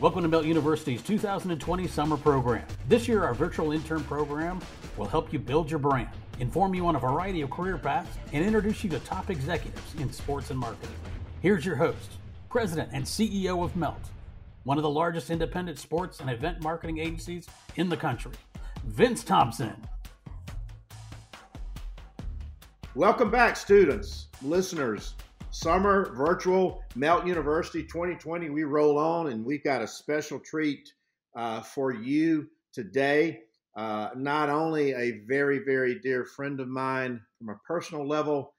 Welcome to Melt University's 2020 summer program. This year, our virtual intern program will help you build your brand, inform you on a variety of career paths, and introduce you to top executives in sports and marketing. Here's your host, President and CEO of Melt, one of the largest independent sports and event marketing agencies in the country, Vince Thompson. Welcome back, students, listeners. Summer Virtual Melt University 2020, we roll on, and we've got a special treat for you today. Not only a very, very dear friend of mine from a personal level,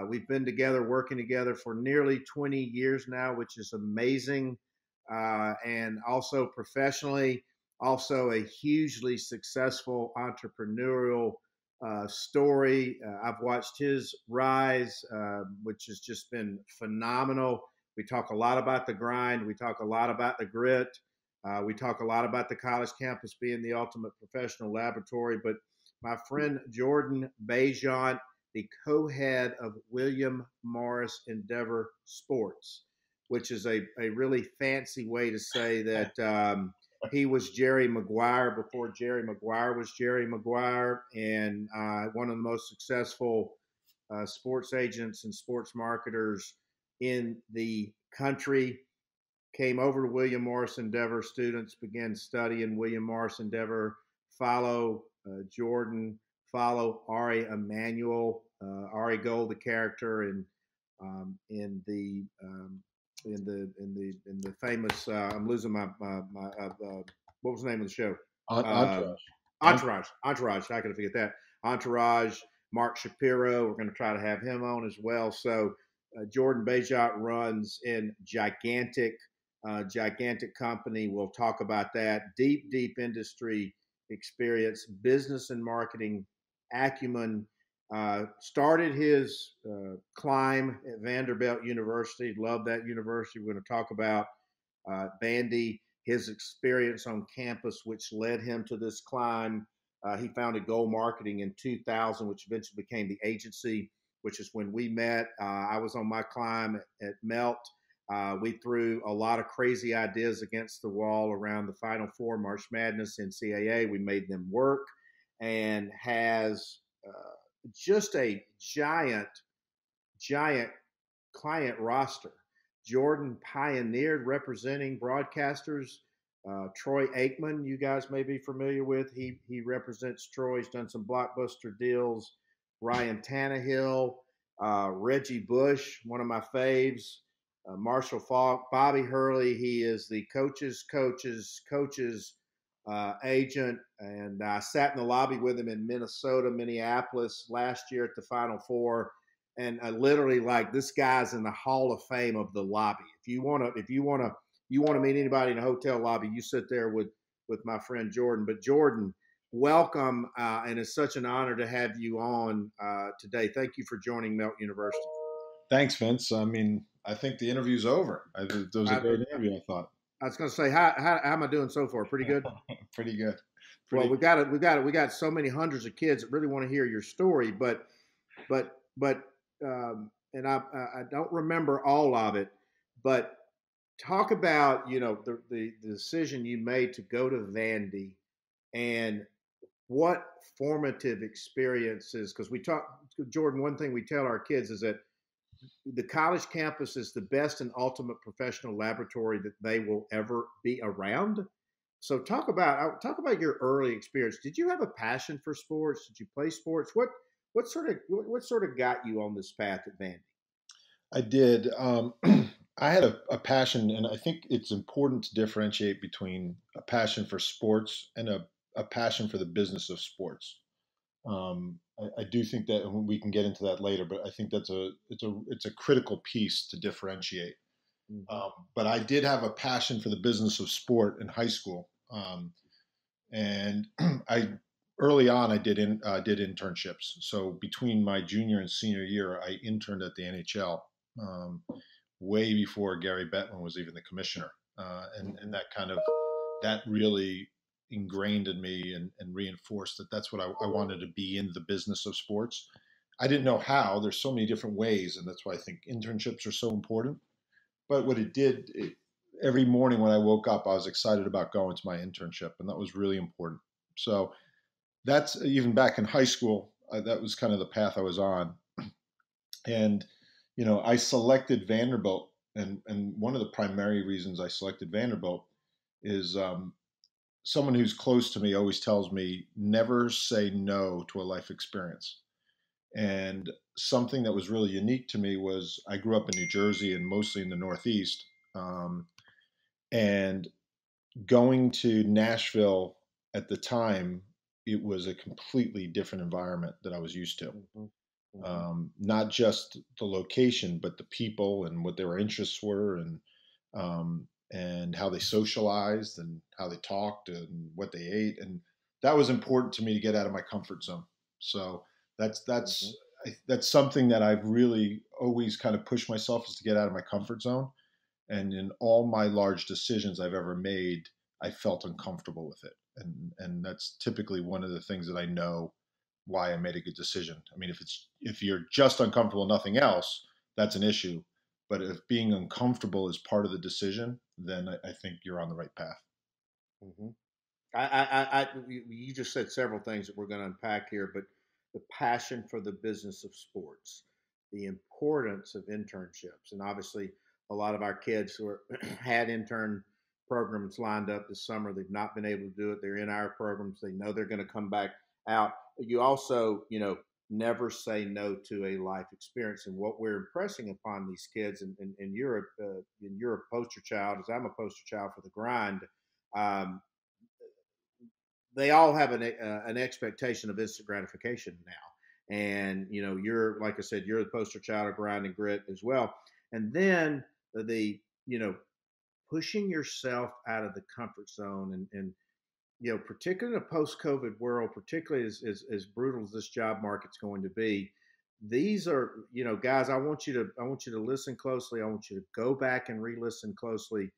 we've been together, working together for nearly 20 years now, which is amazing. And also professionally, also a hugely successful entrepreneurial story. I've watched his rise, which has just been phenomenal. We talk a lot about the grind. We talk a lot about the grit. We talk a lot about the college campus being the ultimate professional laboratory. But my friend Jordan Bazant, the co-head of William Morris Endeavor Sports, which is a really fancy way to say that he was Jerry Maguire before Jerry Maguire was Jerry Maguire, and one of the most successful sports agents and sports marketers in the country. Came over to William Morris Endeavor. Students began studying William Morris Endeavor. Follow Jordan. Follow Ari Emanuel. Ari Gold, the character in the famous I'm losing my what was the name of the show? Entourage. How could I forget that? Entourage. Mark Shapiro. We're going to try to have him on as well. So Jordan Bazant runs in gigantic company. We'll talk about that. Deep industry experience, business and marketing acumen. Started his climb at Vanderbilt University. Love that university. We're going to talk about Vandy, his experience on campus, which led him to this climb. He founded Gold Marketing in 2000, which eventually became the agency, which is when we met. I was on my climb at Melt. We threw a lot of crazy ideas against the wall around the Final Four, March Madness, NCAA. We made them work, and has just a giant client roster. Jordan pioneered representing broadcasters. Troy Aikman, you guys may be familiar with. He represents Troy. He's done some blockbuster deals. Ryan Tannehill, Reggie Bush, one of my faves. Marshall Falk, Bobby Hurley. He is the coach's agent, and I sat in the lobby with him in Minneapolis last year at the Final Four, and I literally, like, this guy's in the Hall of Fame of the lobby. If you want to meet anybody in a hotel lobby, you sit there with my friend Jordan. But Jordan, welcome, and it's such an honor to have you on today. Thank you for joining Melt University. Thanks, Vince. I mean, I think the interview's over. It was a great interview, I thought. I was going to say, how am I doing so far? Pretty good. Pretty good. Well, we got so many hundreds of kids that really want to hear your story, but and I don't remember all of it, but talk about the decision you made to go to Vandy, and what formative experiences, because Jordan, one thing we tell our kids is that the college campus is the best and ultimate professional laboratory that they will ever be around. So talk about your early experience. Did you have a passion for sports? Did you play sports? What sort of got you on this path at Vandy? I did. I had a passion, and I think it's important to differentiate between a passion for sports and a passion for the business of sports. I do think that, and we can get into that later, but I think it's a critical piece to differentiate. Mm-hmm. But I did have a passion for the business of sport in high school, and early on I did internships. So between my junior and senior year, I interned at the NHL, way before Gary Bettman was even the commissioner, and that really ingrained in me and reinforced that that's what I wanted to be, in the business of sports. I didn't know how. There's so many different ways, and that's why I think internships are so important. But what it did, every morning when I woke up, I was excited about going to my internship, and that was really important. So that's even back in high school. That was kind of the path I was on, and I selected Vanderbilt, and one of the primary reasons I selected Vanderbilt is someone who's close to me always tells me never say no to a life experience. And something that was really unique to me was I grew up in New Jersey and mostly in the Northeast. And going to Nashville at the time, it was a completely different environment that I was used to. Mm-hmm. Mm-hmm. Not just the location, but the people and what their interests were, and how they socialized and how they talked and what they ate, and that was important to me to get out of my comfort zone. So that's Mm-hmm. that's that's something that I've really always kind of pushed myself, is to get out of my comfort zone. And in all my large decisions I've ever made, I felt uncomfortable with it, and that's typically one of the things that I know why I made a good decision. I mean, if you're just uncomfortable, nothing else, that's an issue. But if being uncomfortable is part of the decision, then I think you're on the right path. Mm-hmm. You just said several things that we're going to unpack here, but the passion for the business of sports, the importance of internships, and obviously a lot of our kids who had intern programs lined up this summer, they've not been able to do it. They're in our programs. They know they're going to come back out. You also, never say no to a life experience. And what we're impressing upon these kids, and you're a poster child, as I'm a poster child for the grind. Um, they all have an expectation of instant gratification now. And you're, like I said, you're the poster child of grind and grit as well. And then the pushing yourself out of the comfort zone, and particularly in a post-COVID world, particularly as brutal as this job market's going to be. These are, guys, I want you to listen closely. I want you to go back and re-listen closely.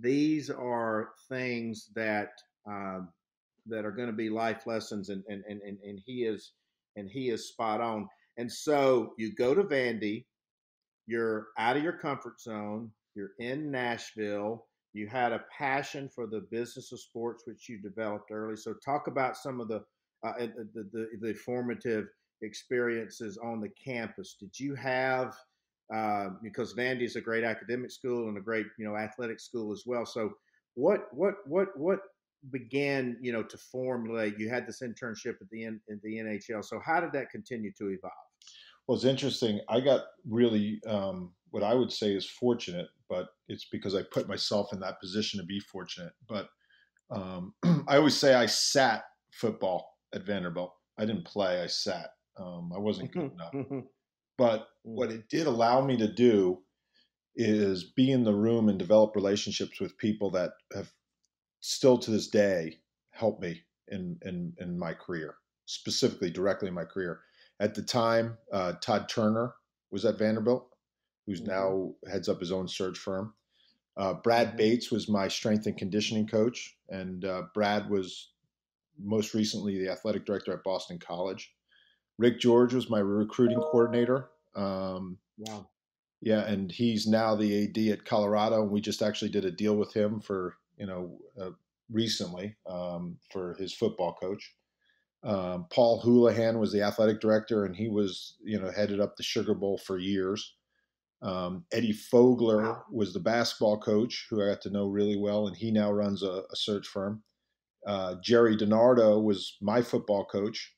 These are things um, that are going to be life lessons, and he is spot on. And so you go to Vandy, you're out of your comfort zone, you're in Nashville, you had a passion for the business of sports, which you developed early. So talk about some of the formative experiences on the campus. Did you have, because Vandy is a great academic school and a great athletic school as well. So what began to formulate? You had this internship at the NHL. So how did that continue to evolve? Well, it's interesting. I got really, what I would say is fortunate, but it's because I put myself in that position to be fortunate. But I always say I sat football at Vanderbilt. I didn't play, I sat. I wasn't good enough. But what it did allow me to do is be in the room and develop relationships with people that have still to this day helped me in my career, specifically directly in my career. At the time, Todd Turner was at Vanderbilt, who's Mm-hmm. now heads up his own search firm. Brad Mm-hmm. Bates was my strength and conditioning coach, and Brad was most recently the athletic director at Boston College. Rick George was my recruiting coordinator. Wow. Yeah, and he's now the AD at Colorado, and we just actually did a deal with him for recently, for his football coach. Paul Houlihan was the athletic director, and he was headed up the Sugar Bowl for years. Eddie Fogler Wow. was the basketball coach, who I got to know really well, and he now runs a search firm. Jerry DiNardo was my football coach,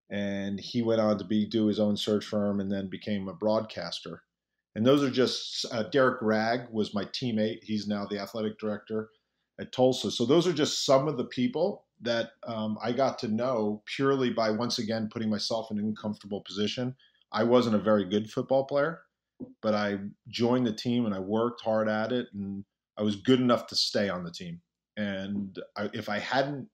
and he went on to do his own search firm and then became a broadcaster. And those are just Derek Ragg was my teammate. He's now the athletic director at Tulsa. So those are just some of the people that I got to know purely by, once again, putting myself in an uncomfortable position. I wasn't a very good football player, but I joined the team and I worked hard at it, and I was good enough to stay on the team. And if I hadn't,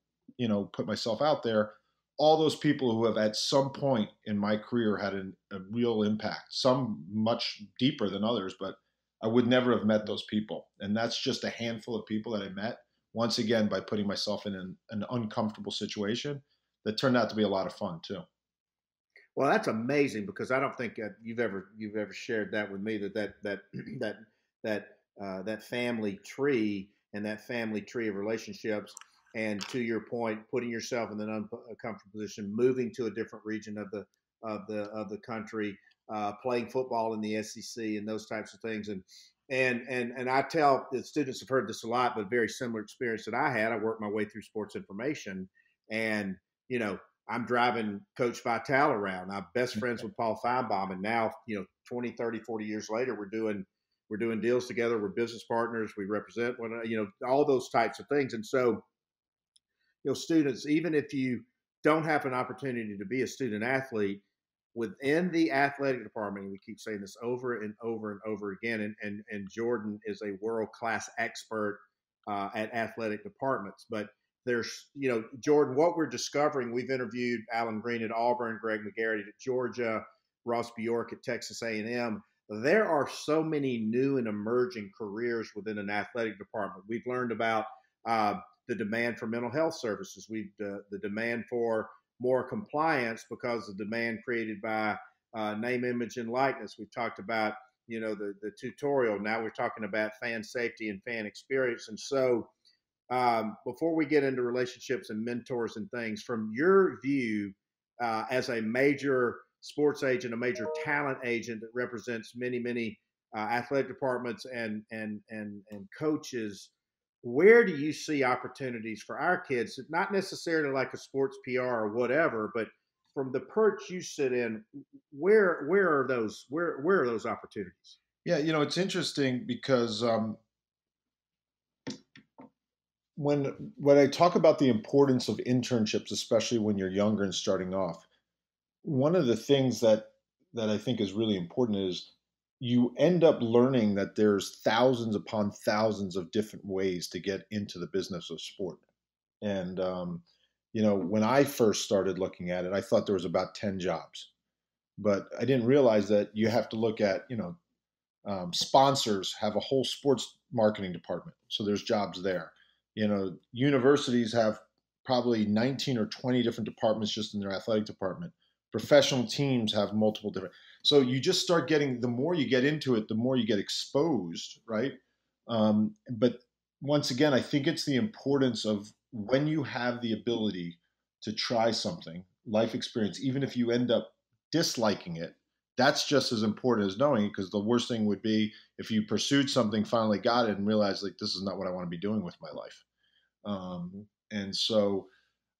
put myself out there, all those people who have at some point in my career had a real impact, some much deeper than others, but I would never have met those people. And that's just a handful of people that I met, once again, by putting myself in an uncomfortable situation that turned out to be a lot of fun too. Well, that's amazing, because I don't think you've ever shared that with me, that that that family tree and that family tree of relationships. And to your point, putting yourself in an uncomfortable position, moving to a different region of the country, playing football in the SEC, and those types of things. And I tell the students have heard this a lot, but very similar experience that I had. I worked my way through sports information, and I'm driving Coach Vitale around. I'm best friends with Paul Feinbaum, and now 20, 30, 40 years later, we're doing deals together. We're business partners. We represent one, all those types of things. And so, students, even if you don't have an opportunity to be a student athlete within the athletic department, and we keep saying this over and over and over again, and Jordan is a world-class expert at athletic departments, but there's, Jordan, what we're discovering, we've interviewed Alan Green at Auburn, Greg McGarrett at Georgia, Ross Bjork at Texas A&M. There are so many new and emerging careers within an athletic department. We've learned about the demand for mental health services. The demand for more compliance because of the demand created by name, image, and likeness. We've talked about, the tutorial. Now we're talking about fan safety and fan experience. And so before we get into relationships and mentors and things, from your view as a major sports agent, a major talent agent that represents many, many athletic departments and coaches, where do you see opportunities for our kids? Not necessarily like a sports PR or whatever, but from the perch you sit in, where are those opportunities? Yeah, it's interesting because when I talk about the importance of internships, especially when you're younger and starting off, one of the things that I think is really important is you end up learning that there's thousands upon thousands of different ways to get into the business of sport. And when I first started looking at it, I thought there was about 10 jobs, but I didn't realize that you have to look at sponsors have a whole sports marketing department, so there's jobs there. Universities have probably 19 or 20 different departments just in their athletic department. Professional teams have multiple different. So you just start getting, the more you get into it, the more you get exposed, right? But once again, I think it's the importance of when you have the ability to try something, life experience, even if you end up disliking it, that's just as important as knowing it, because the worst thing would be if you pursued something, finally got it, and realized like this is not what I want to be doing with my life. And so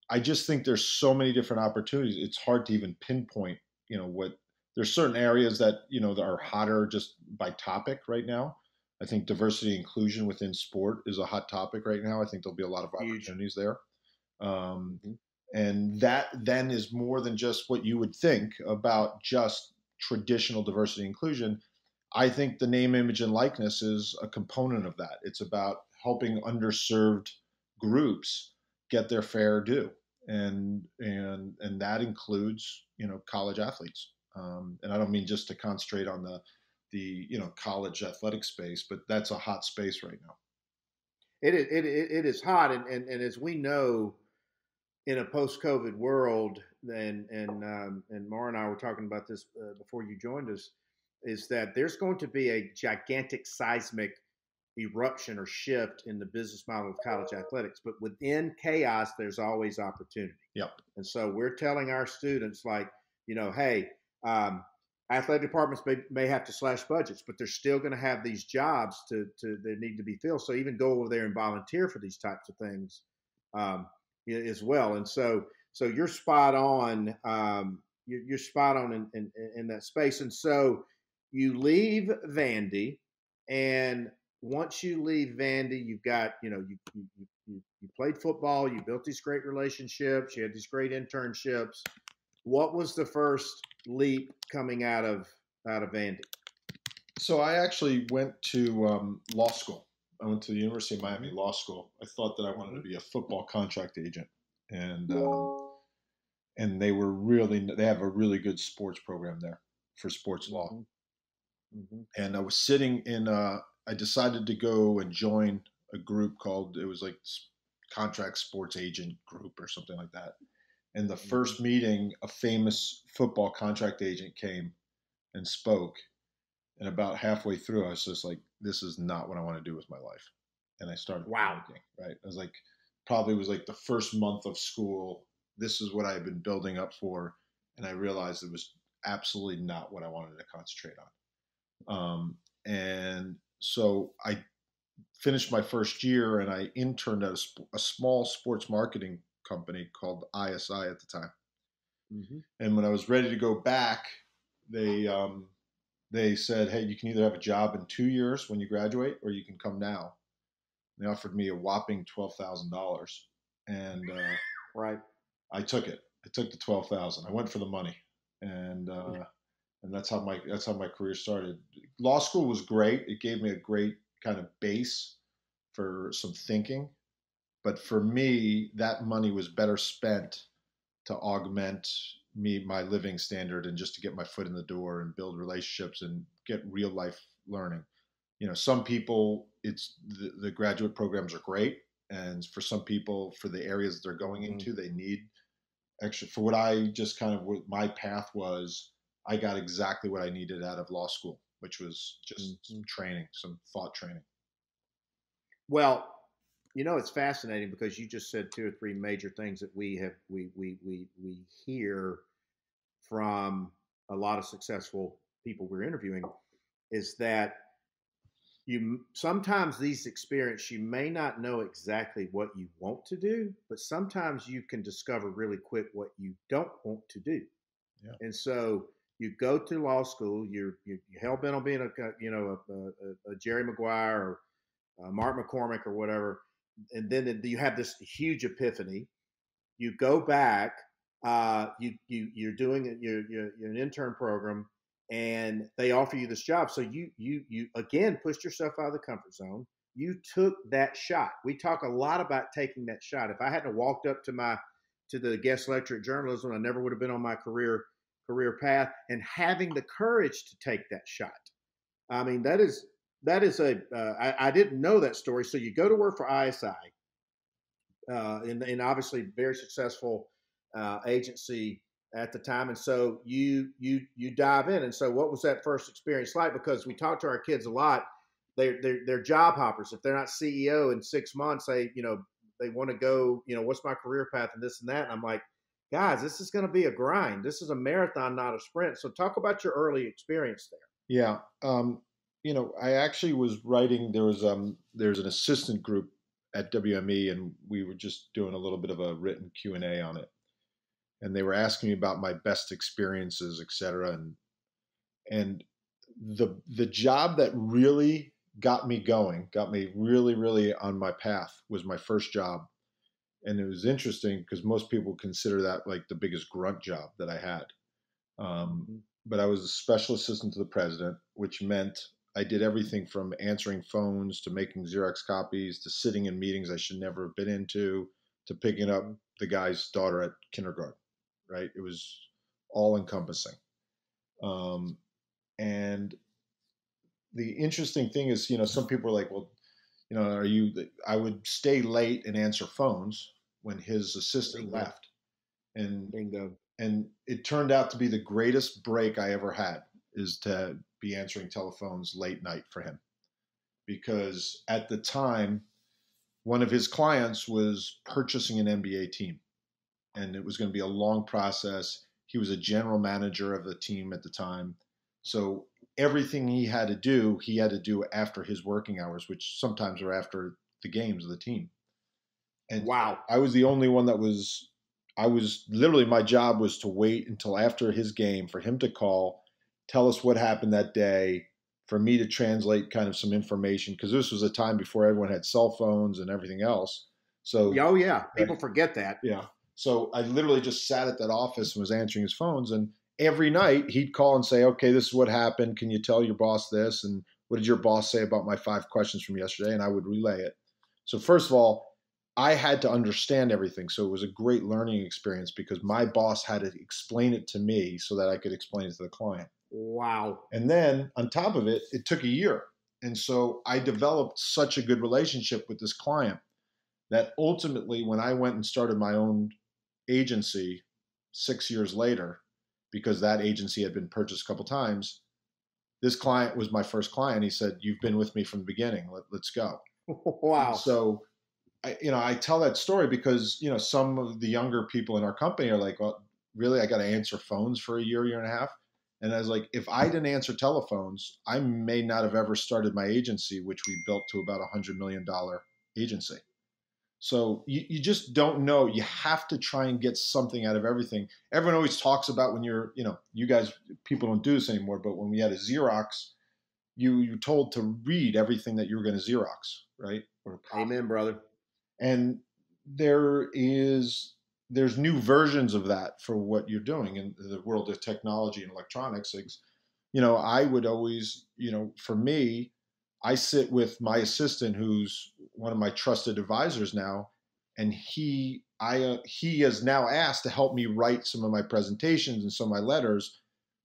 I just think there's so many different opportunities. It's hard to even pinpoint, what there's certain areas that that are hotter just by topic right now. I think diversity and inclusion within sport is a hot topic right now. I think there'll be a lot of opportunities there. And that then is more than just what you would think about just traditional diversity and inclusion. I think the name, image, and likeness is a component of that. It's about helping underserved groups get their fair due, and that includes college athletes. And I don't mean just to concentrate on the college athletic space, but that's a hot space right now. It is hot, and as we know, in a post-COVID world, and Mara and I were talking about this before you joined us, is that there's going to be a gigantic seismic eruption or shift in the business model of college athletics. But within chaos, there's always opportunity. Yep. And so we're telling our students, like, hey, athletic departments may have to slash budgets, but they're still going to have these jobs that need to be filled. So even go over there and volunteer for these types of things as well. And so you're spot on. You're spot on in that space. And so you leave Vandy, and once you leave Vandy, you've got, you played football, you built these great relationships, you had these great internships. What was the first leap coming out of Vandy? So I actually went to law school. I went to the University of Miami Law School. I thought that I wanted to be a football contract agent, and they have a really good sports program there for sports law. Mm-hmm. And I was sitting in I decided to go and join a group called, it was like Contract Sports Agent Group or something like that. And the first meeting, a famous football contract agent came and spoke. And about halfway through, I was just like, this is not what I want to do with my life. And I started Wow. panicking, right? I was like, probably was like the first month of school. This is what I had been building up for. And I realized it was absolutely not what I wanted to concentrate on. And so I finished my first year and I interned at a small sports marketing company called ISI at the time. Mm-hmm. And when I was ready to go back, they they said, "Hey, you can either have a job in 2 years when you graduate, or you can come now." They offered me a whopping $12,000, and Right. I took it. I took the 12,000. I went for the money, and that's how my career started. Law school was great. It gave me a great kind of base for some thinking, but for me, that money was better spent to augment my living standard and just to get my foot in the door and build relationships and get real life learning. Some people, it's the graduate programs are great, and for some people, for the areas that they're going into, they need extra. For what I just kind of, what my path was, I got exactly what I needed out of law school, which was just some training, some thought training. Well, it's fascinating because you just said two or three major things that we hear from a lot of successful people we're interviewing, is that you sometimes these experiences, you may not know exactly what you want to do, but sometimes you can discover really quick what you don't want to do. Yeah. And so you go to law school, you're hell bent on being a Jerry Maguire or Mark McCormick or whatever, and then you have this huge epiphany. You go back, you're doing you're an intern program, and they offer you this job. So you again pushed yourself out of the comfort zone. You took that shot. We talk a lot about taking that shot. If I hadn't walked up to the guest lecture at journalism, I never would have been on my career path. And having the courage to take that shot. I mean, that is I didn't know that story. So you go to work for ISI, and obviously very successful agency at the time. And so you dive in. And so what was that first experience like? Because we talk to our kids a lot. They're job hoppers. If they're not CEO in 6 months, they want to go, what's my career path and this and that. And I'm like, guys, this is going to be a grind. This is a marathon, not a sprint. So talk about your early experience there. Yeah. I actually was writing, there's an assistant group at WME, and we were just doing a little bit of a written Q&A on it. And they were asking me about my best experiences, et cetera. And the job that really got me going, got me really, really on my path, was my first job. And it was interesting because most people consider that like the biggest grunt job that I had. But I was a special assistant to the president, which meant I did everything from answering phones to making Xerox copies to sitting in meetings I should never have been into to picking up the guy's daughter at kindergarten, right? It was all encompassing. And the interesting thing is, some people are like, well, I would stay late and answer phones when his assistant Bingo. left. And Bingo. And it turned out to be the greatest break I ever had, is to be answering telephones late night for him. Because at the time, one of his clients was purchasing an NBA team, and it was going to be a long process. He was a general manager of the team at the time. So everything he had to do after his working hours, which sometimes were after the games of the team. And wow. I was the only one I was literally, my job was to wait until after his game for him to call, tell us what happened that day, for me to translate kind of some information, because this was a time before everyone had cell phones and everything else. So, oh yeah, people forget that. Yeah. So I literally just sat at that office and was answering his phones, and every night he'd call and say, okay, this is what happened. Can you tell your boss this? And what did your boss say about my 5 questions from yesterday? And I would relay it. So first of all, I had to understand everything. So it was a great learning experience because my boss had to explain it to me so that I could explain it to the client. Wow. And then on top of it, it took a year. And so I developed such a good relationship with this client that ultimately, when I went and started my own agency 6 years later, because that agency had been purchased a couple times, this client was my first client. He said, "You've been with me from the beginning. Let's go." And Wow. so I tell that story because, some of the younger people in our company are like, well, really, I got to answer phones for a year and a half. And I was like, if I didn't answer telephones, I may not have ever started my agency, which we built to about $100 million agency. So you just don't know. You have to try and get something out of everything. Everyone always talks about when you guys, people don't do this anymore, but when we had a Xerox, you're told to read everything that you were going to Xerox, right? Or copy. Amen, brother. And there's new versions of that for what you're doing in the world of technology and electronics. I would always, for me, I sit with my assistant, who's one of my trusted advisors now, and he is now asked to help me write some of my presentations and some of my letters.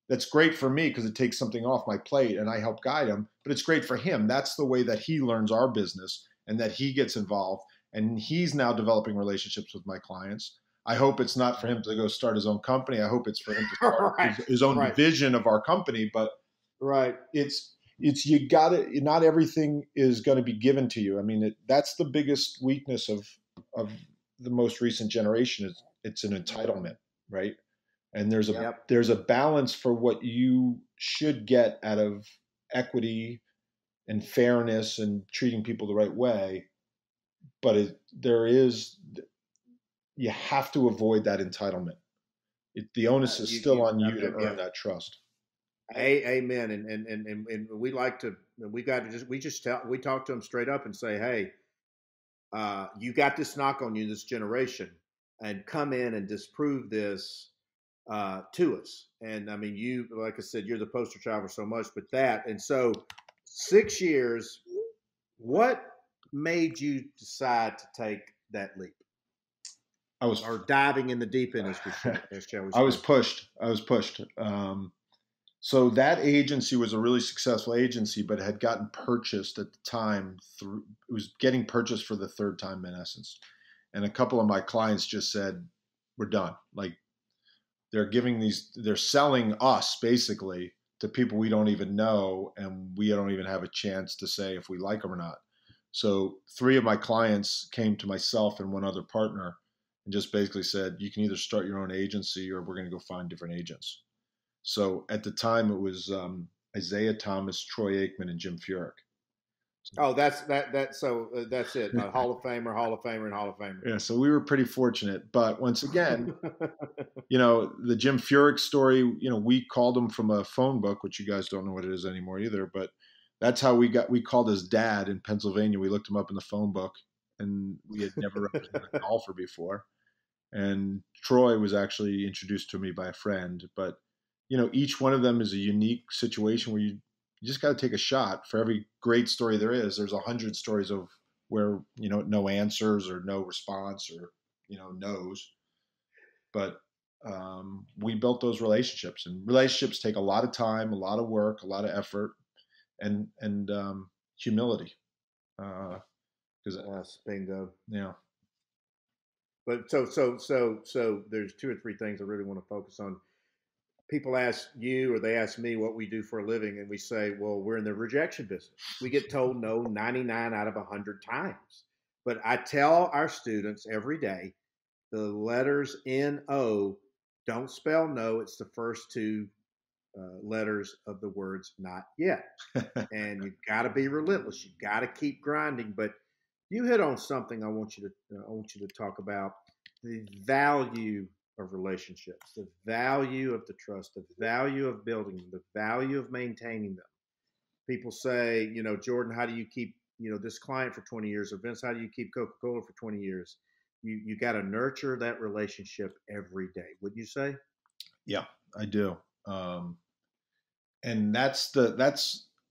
That's great for me because it takes something off my plate and I help guide him, but it's great for him. That's the way that he learns our business and that he gets involved. And he's now developing relationships with my clients. I hope it's not for him to go start his own company. I hope it's for him to start Right. his own Right. division of our company. But Right. it's you got to, not everything is going to be given to you. I mean, that's the biggest weakness of the most recent generation is it's an entitlement, right? And Yep. there's a balance for what you should get out of equity and fairness and treating people the right way, but you have to avoid that entitlement. The onus is still on you to earn that trust. Amen. And we like to, we talk to them straight up and say, hey, you got this knock on you, this generation, and come in and disprove this to us. And I mean, you, like I said, you're the poster child for so much, but that, and so 6 years, what made you decide to take that leap? Or diving in the deep end, as shall we say. I was pushed. So that agency was a really successful agency, but had gotten purchased at the time. It was getting purchased for the third time, in essence. And a couple of my clients just said, "We're done." Like they're selling us basically to people we don't even know, and we don't even have a chance to say if we like them or not. So 3 of my clients came to myself and one other partner and just basically said, "You can either start your own agency or we're going to go find different agents." So at the time, it was Isaiah Thomas, Troy Aikman, and Jim Furyk. Oh, that's that. So that's it. Hall of Famer, Hall of Famer, and Hall of Famer. Yeah, so we were pretty fortunate. But once again, the Jim Furyk story, we called him from a phone book, which you guys don't know what it is anymore either. But that's how we called his dad in Pennsylvania. We looked him up in the phone book, and we had never represented a golfer before. And Troy was actually introduced to me by a friend. But each one of them is a unique situation where you just got to take a shot. For every great story there's 100 stories of where, no answers or no response or, no's. But we built those relationships, and relationships take a lot of time, a lot of work, a lot of effort, and humility. Yes, bingo. Yeah. But so there's 2 or 3 things I really want to focus on. People ask you or they ask me what we do for a living, and we say, well, we're in the rejection business. We get told no 99 out of 100 times. But I tell our students every day, the letters N-O don't spell no. It's the first 2 letters of the words not yet. And you've got to be relentless. You've got to keep grinding. But you hit on something I want you to talk about: the value of relationships, the value of the trust, the value of building them, the value of maintaining them. People say, Jordan, how do you keep, this client for 20 years? Or Vince, how do you keep Coca-Cola for 20 years? You got to nurture that relationship every day. Would you say? Yeah, I do. And that's the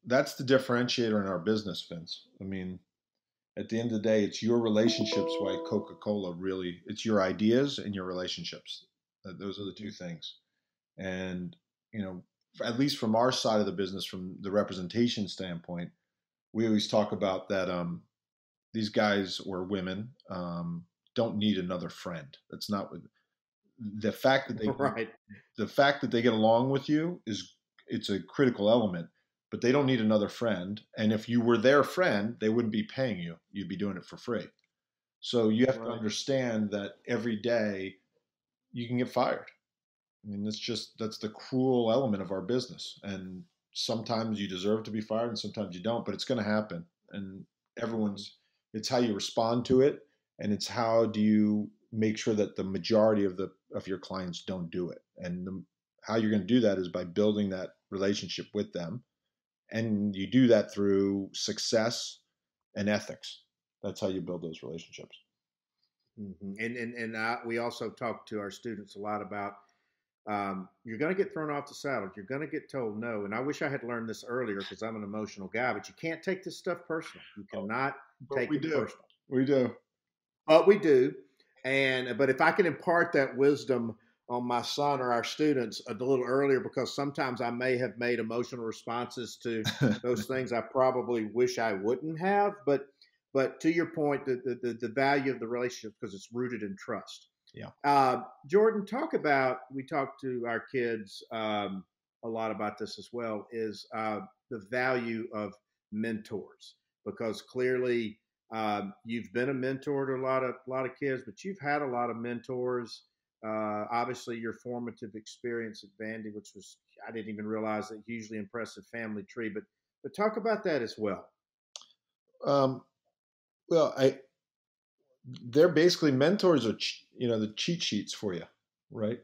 differentiator in our business, Vince. I mean, at the end of the day, it's your relationships why Coca-Cola really, it's your ideas and your relationships. Those are the 2 things. And, at least from our side of the business, from the representation standpoint, we always talk about that these guys or women don't need another friend. That's not what the fact that they right. The fact that they get along with you it's a critical element. but they don't need another friend. And if you were their friend, they wouldn't be paying you. You'd be doing it for free. So you have to Right. understand that every day you can get fired. I mean, that's the cruel element of our business. And sometimes you deserve to be fired and sometimes you don't, but it's going to happen. And it's how you respond to it. And it's how do you make sure that the majority of your clients don't do it. And how you're going to do that is by building that relationship with them. And you do that through success and ethics. That's how you build those relationships. We also talk to our students a lot about you're going to get thrown off the saddle. You're going to get told no. And I wish I had learned this earlier because I'm an emotional guy, but you can't take this stuff personal. You cannot take it personal. We do. But we do. But if I can impart that wisdom on my son or our students a little earlier, because sometimes I may have made emotional responses to those things I probably wish I wouldn't have. But to your point, the value of the relationship because it's rooted in trust. Yeah. Jordan, we talk to our kids a lot about this as well, is the value of mentors, because clearly you've been a mentor to a lot of kids, but you've had a lot of mentors. Obviously, your formative experience at Vandy, which was, I didn't even realize that hugely impressive family tree, but talk about that as well. Well, they're basically mentors are, the cheat sheets for you, right?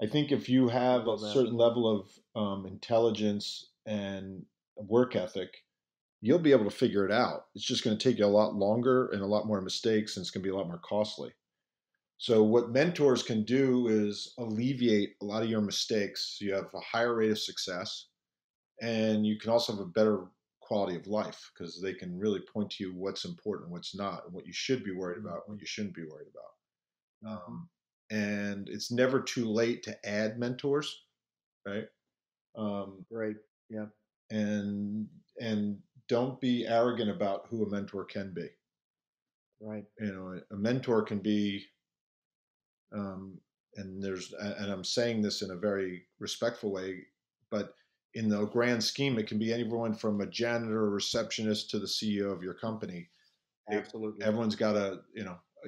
I think if you have a certain level of intelligence and work ethic, you'll be able to figure it out. It's just going to take you a lot longer and a lot more mistakes, and it's going to be a lot more costly. So what mentors can do is alleviate a lot of your mistakes. So you have a higher rate of success, and you can also have a better quality of life because they can really point to you what's important, what's not, and what you should be worried about, what you shouldn't be worried about. And it's never too late to add mentors, right? Right. Yeah. And don't be arrogant about who a mentor can be. Right. A mentor can be, and I'm saying this in a very respectful way, but in the grand scheme, it can be anyone from a janitor or receptionist to the CEO of your company. Absolutely. Everyone's got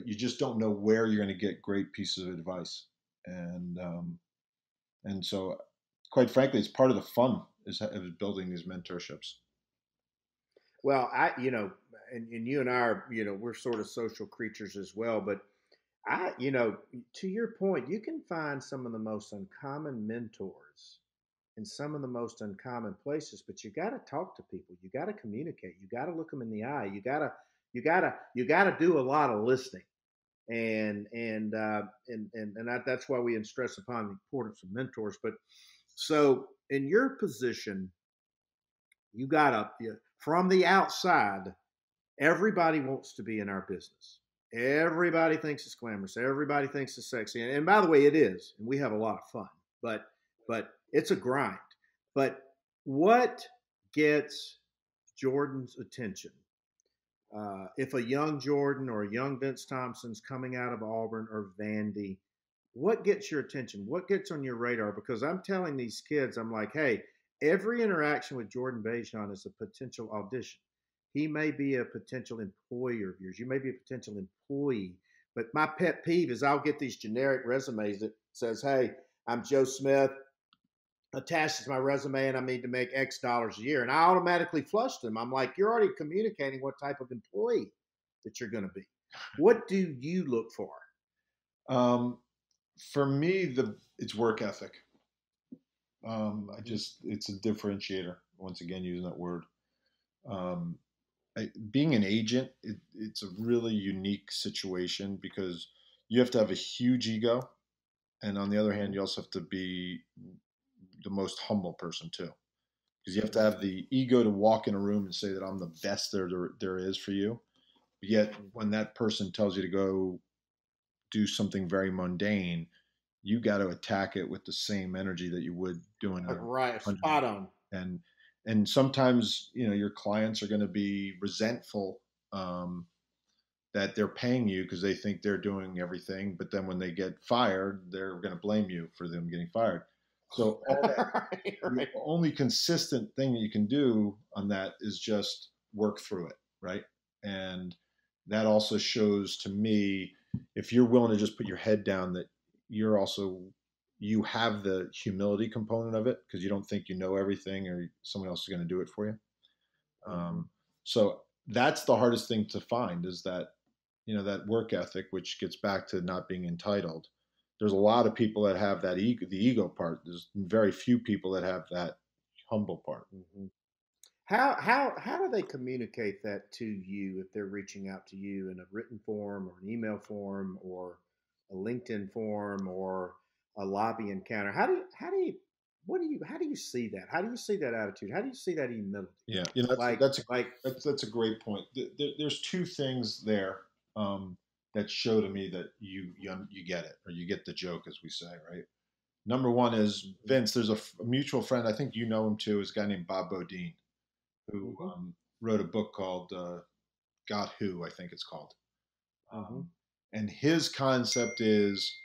you just don't know where you're going to get great pieces of advice. And so, quite frankly, it's part of the fun is building these mentorships. Well, and you and I are, we're sort of social creatures as well, but to your point, you can find some of the most uncommon mentors in some of the most uncommon places, but you got to talk to people. You got to communicate. You got to look them in the eye. You got to do a lot of listening. And that's why we stress upon the importance of mentors. But so in your position, from the outside, everybody wants to be in our business. Everybody thinks it's glamorous. Everybody thinks it's sexy. And by the way, it is. And we have a lot of fun. But it's a grind. But what gets Jordan's attention? If a young Jordan or a young Vince Thompson's coming out of Auburn or Vandy, what gets your attention? What gets on your radar? Because I'm telling these kids, I'm like, hey, every interaction with Jordan Bazant is a potential audition. He may be a potential employer of yours. You may be a potential employee. But my pet peeve is I'll get these generic resumes that says, hey, I'm Joe Smith, attached to my resume, and I need to make X dollars a year. And I automatically flush them. I'm like, you're already communicating what type of employee that you're going to be. What do you look for? For me, it's work ethic. It's a differentiator. Once again, using that word. Being an agent, it's a really unique situation because you have to have a huge ego, and on the other hand, you also have to be the most humble person too, because you have to have the ego to walk in a room and say that I'm the best there is for you. Yet when that person tells you to go do something very mundane, you got to attack it with the same energy that you would doing a right, spot on. And sometimes your clients are going to be resentful that they're paying you because they think they're doing everything, but then when they get fired, they're going to blame you for them getting fired. So all that, Right, the right. only consistent thing that you can do on that is just work through it, right? And that also shows to me, if you're willing to just put your head down, that you're also, you have the humility component of it because you don't think you know everything or someone else is going to do it for you. Mhm. So that's the hardest thing to find, is that, that work ethic, which gets back to not being entitled. There's a lot of people that have that ego, the ego part. There's very few people that have that humble part. Mhm. How do they communicate that to you if they're reaching out to you in a written form or an email form or a LinkedIn form or a lobby encounter? How do you see that? How do you see that attitude? How do you see that humility? Yeah, Like like that's a great point. There's two things there, that show to me that you get it, or you get the joke, as we say, right? Number one is Mhm, Vince. There's a mutual friend. I think you know him too. Is a guy named Bob Bodine, who mhm, wrote a book called "Got Who," I think it's called. mhm. Um, and his concept is,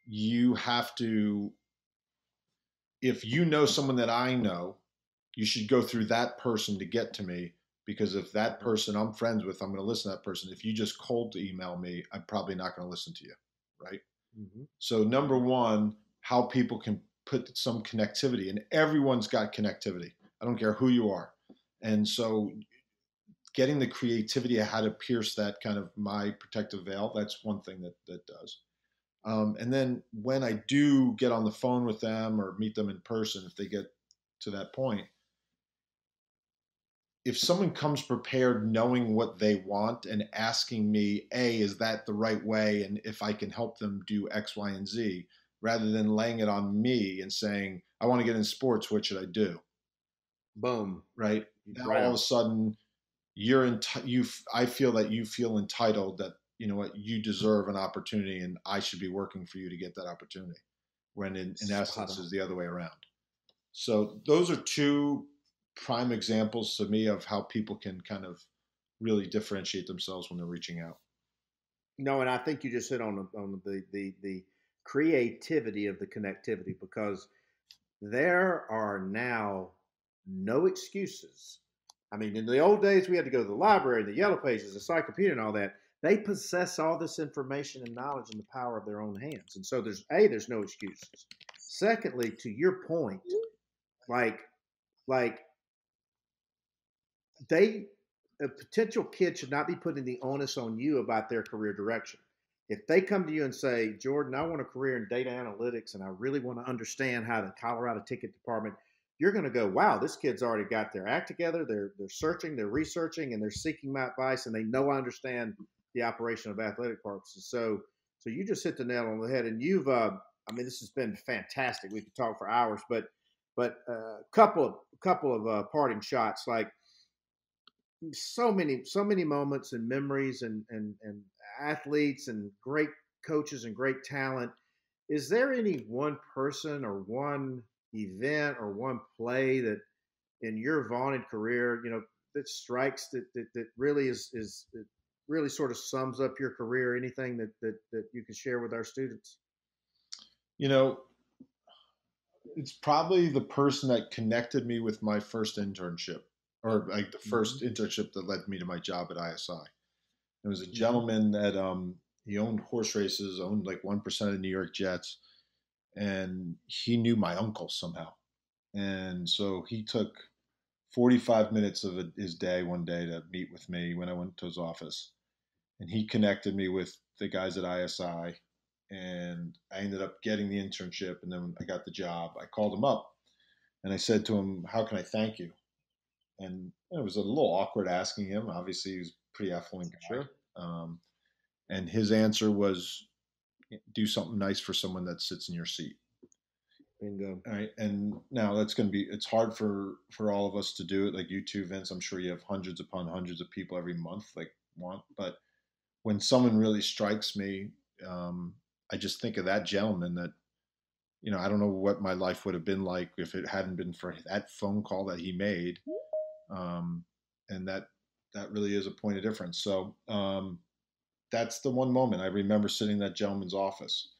you have to, if you know someone that I know, you should go through that person to get to me, because if that Right. person I'm friends with, I'm going to listen to that person. If you just cold email me, I'm probably not going to listen to you, right? Mhm, So number mhm. one, how people can put some connectivity, and everyone's got connectivity. I don't care who you are. And so getting the creativity of how to pierce that kind of my protective veil, that's one thing that does. And then when I do get on the phone with them or meet them in person, if they get to that point, if someone comes prepared knowing what they want and asking me, A, is that the right way? And if I can help them do X, Y, and Z, rather than laying it on me and saying, I want to get in sports, what should I do? Boom. Right. Now Right all of on. a sudden I feel that you feel entitled, that, you know what, you deserve an opportunity and I should be working for you to get that opportunity. When in Spot essence on. is the other way around. So those are two prime examples to me of how people can kind of really differentiate themselves when they're reaching out. No, and I think you just hit on the creativity of the connectivity because there are now no excuses. I mean, in the old days, we had to go to the library, the yellow pages, the encyclopedia, and all that. They possess all this information and knowledge in the power of their own hands. And so there's no excuses. Secondly, to your point, like like they a potential kid should not be putting the onus on you about their career direction. If they come to you and say, Jordan, I want a career in data analytics and I really want to understand how the Colorado ticket department, you're going to go, wow, this kid's already got their act together. They're searching, they're researching, and they're seeking my advice, and they know I understand the operation of athletic purposes. So you just hit the nail on the head, and I mean, this has been fantastic. We could talk for hours, but couple of parting shots, like so many moments and memories and athletes and great coaches and great talent. Is there any one person or one event or one play that in your vaunted career, that strikes that really is really sort of sums up your career? Anything that you can share with our students? You know, it's probably the person that connected me with my first internship, or like the Mm-hmm. first internship that led me to my job at ISI. There was a Mm-hmm. gentleman that he owned horse races, owned like 1% of the New York Jets, and he knew my uncle somehow. And so he took 45 minutes of his day one day to meet with me when I went to his office. And he connected me with the guys at ISI. And I ended up getting the internship. And then I got the job. I called him up and I said to him, how can I thank you? And it was a little awkward asking him. Obviously, he was a pretty affluent Sure. guy. And his answer was, do something nice for someone that sits in your seat. Bingo. All right. And now that's going to be, it's hard for all of us to do it. Like you too, Vince. I'm sure you have hundreds upon hundreds of people every month like want. But when someone really strikes me, I just think of that gentleman that, I don't know what my life would have been like if it hadn't been for that phone call that he made. Um, and that really is a point of difference. So that's the one moment I remember sitting in that gentleman's office.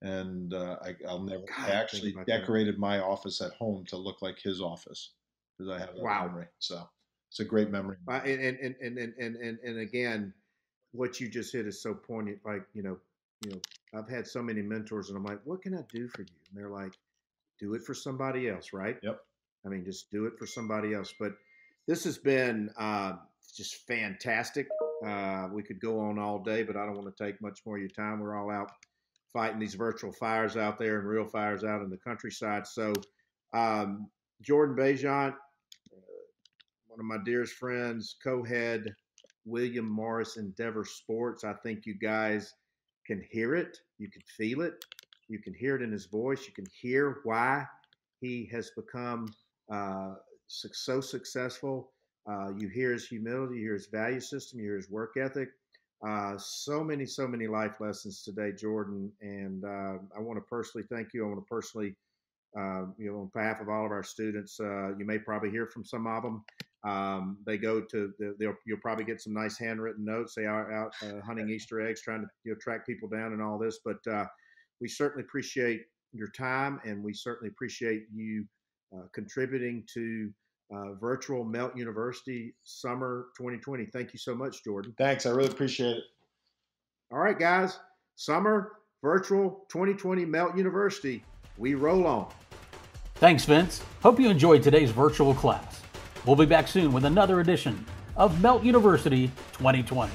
And I'll never. God, I actually think about decorated my office at home to look like his office because I have that Wow. memory. So it's a great memory. And again, what you just hit is so poignant. Like, I've had so many mentors, and I'm like, what can I do for you? And they're like, do it for somebody else, right? Yep. I mean, just do it for somebody else. But this has been just fantastic. We could go on all day, but I don't want to take much more of your time. We're all out fighting these virtual fires out there and real fires out in the countryside. So, Jordan Bazant, one of my dearest friends, co-head, William Morris Endeavor Sports. I think you guys can hear it. You can feel it. You can hear it in his voice. You can hear why he has become so successful. You hear his humility, you hear his value system, you hear his work ethic. So many life lessons today, Jordan. And I want to personally thank you. I want to personally, on behalf of all of our students, you may probably hear from some of them. They go to you'll probably get some nice handwritten notes. They are out hunting Easter eggs, trying to track people down and all this. But we certainly appreciate your time, and we certainly appreciate you contributing to virtual Melt University Summer 2020. Thank you so much, Jordan. Thanks. I really appreciate it. All right, guys. Summer Virtual 2020 Melt University. We roll on. Thanks, Vince. Hope you enjoyed today's virtual class. We'll be back soon with another edition of Melt University 2020.